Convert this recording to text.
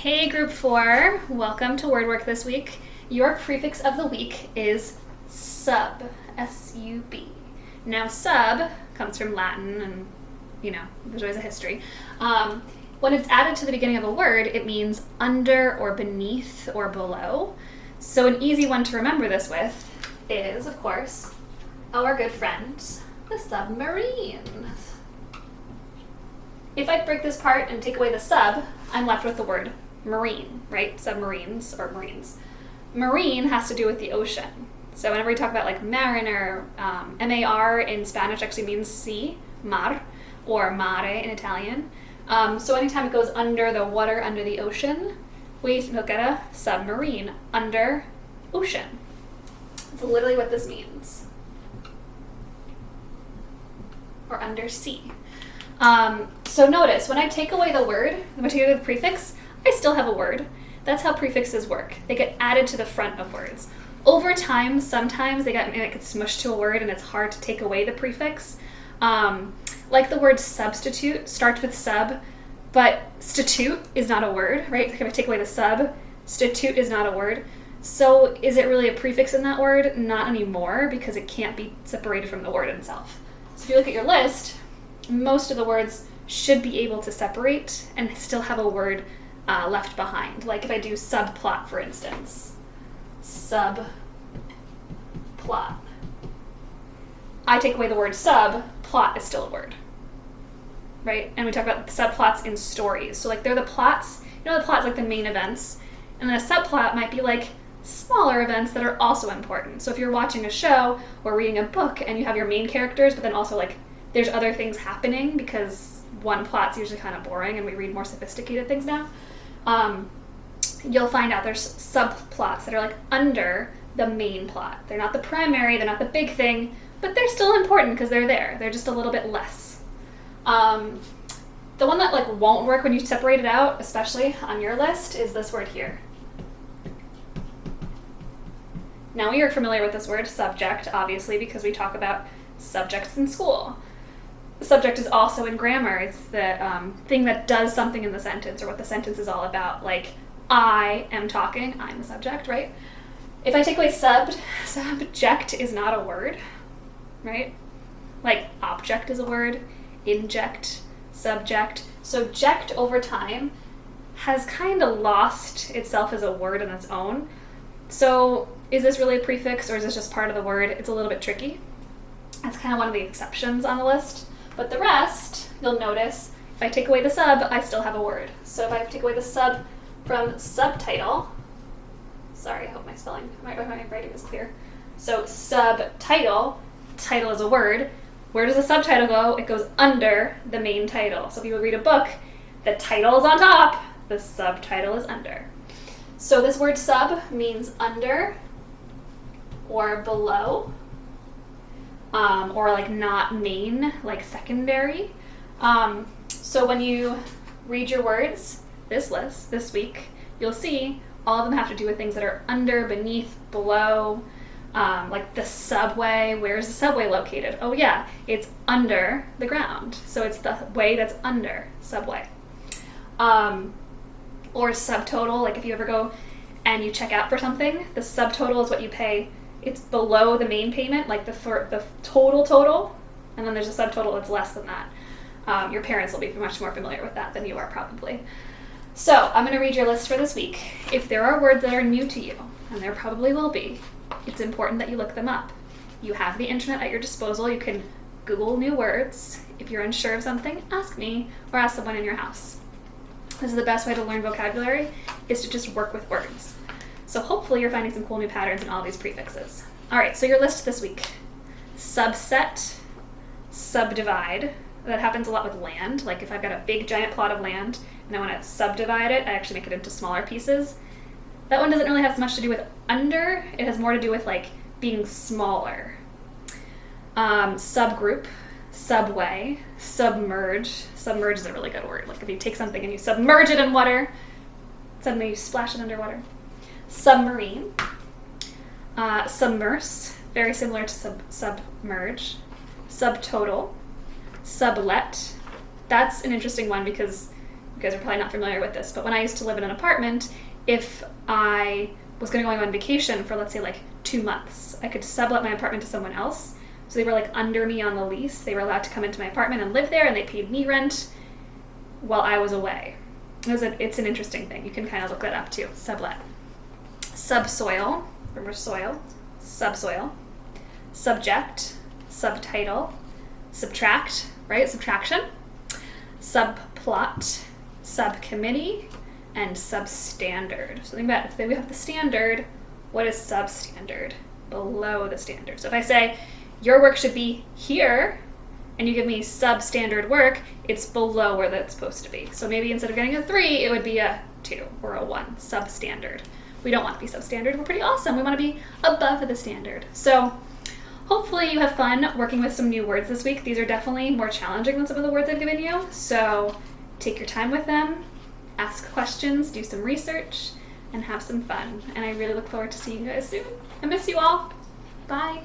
Hey Group 4, welcome to WordWork this week. Your prefix of the week is sub, S-U-B. Now sub comes from Latin and, there's always a history. When it's added to the beginning of a word, it means under or beneath or below. So an easy one to remember this with is, of course, our good friend, the submarine. If I break this apart and take away the sub, I'm left with the word marine, right? Submarines or marines. Marine has to do with the ocean. So whenever we talk about like mariner, M-A-R in Spanish actually means sea, mar, or mare in Italian. So anytime it goes under the water, under the ocean, we look at a submarine, under ocean. That's literally what this means. Or under sea. So notice, when I take away the word, when I take away the prefix, I still have a word. That's how prefixes work. They get added to the front of words. Over time, sometimes they get smushed to a word and it's hard to take away the prefix. Like the word substitute starts with sub, but statute is not a word, right? If I take away the sub, statute is not a word. So is it really a prefix in that word? Not anymore, because it can't be separated from the word itself. So if you look at your list, most of the words should be able to separate and still have a word left behind. Like if I do subplot, for instance. Subplot. I take away the word sub, plot is still a word. Right? And we talk about subplots in stories. So like they're the plots, the plot's like the main events. And then a subplot might be like smaller events that are also important. So if you're watching a show or reading a book and you have your main characters, but then also like there's other things happening because one plot's usually kind of boring and we read more sophisticated things now. You'll find out there's subplots that are like under the main plot. They're not the primary, they're not the big thing, but they're still important because they're there. They're just a little bit less. The one that like won't work when you separate it out, especially on your list, is this word here. Now we are familiar with this word, subject, obviously, because we talk about subjects in school. The subject is also in grammar. It's the thing that does something in the sentence or what the sentence is all about. Like, I am talking, I'm the subject, right? If I take away subject is not a word, right? Like, object is a word, inject, subject. So ject over time has kind of lost itself as a word on its own. So is this really a prefix or is this just part of the word? It's a little bit tricky. That's kind of one of the exceptions on the list. But the rest, you'll notice, if I take away the sub, I still have a word. So if I take away the sub from subtitle, sorry, I hope my writing is clear. So subtitle, title is a word. Where does the subtitle go? It goes under the main title. So if you read a book, the title is on top, the subtitle is under. So this word sub means under or below. Or like not main, like secondary. So when you read your words, this list, this week, you'll see all of them have to do with things that are under, beneath, below, like the subway. Where is the subway located? Oh yeah, it's under the ground. So it's the way that's under, subway. Or subtotal, like if you ever go and you check out for something, the subtotal is what you pay. It's below the main payment, like the total, and then there's a subtotal that's less than that. Your parents will be much more familiar with that than you are probably. So I'm going to read your list for this week. If there are words that are new to you, and there probably will be, it's important that you look them up. You have the internet at your disposal. You can Google new words. If you're unsure of something, ask me or ask someone in your house. This is the best way to learn vocabulary, is to just work with words. So hopefully you're finding some cool new patterns in all these prefixes. All right, so your list this week. Subset, subdivide. That happens a lot with land. Like if I've got a big giant plot of land and I want to subdivide it, I actually make it into smaller pieces. That one doesn't really have so much to do with under. It has more to do with like being smaller. Subgroup, subway, submerge. Submerge is a really good word. Like if you take something and you submerge it in water, suddenly you splash it underwater. Submarine, submerse, very similar to submerge, subtotal, sublet. That's an interesting one because You guys are probably not familiar with this, but when I used to live in an apartment, if I was going to go on vacation for, let's say, like 2 months, I could sublet my apartment to someone else. So they were like under me on the lease. They were allowed to come into my apartment and live there, and they paid me rent while I was away. It's an interesting thing. You can kind of look that up too. Sublet. Subsoil. Remember soil? Subsoil. Subject. Subtitle. Subtract, right? Subtraction. Subplot. Subcommittee. And substandard. So think about if we have the standard, what is substandard? Below the standard. So if I say your work should be here, and you give me substandard work, it's below where that's supposed to be. So maybe instead of getting a 3, it would be a 2 or a 1, substandard. We don't want to be substandard. We're pretty awesome. We want to be above the standard. So hopefully you have fun working with some new words this week. These are definitely more challenging than some of the words I've given you. So take your time with them, ask questions, do some research, and have some fun. And I really look forward to seeing you guys soon. I miss you all. Bye.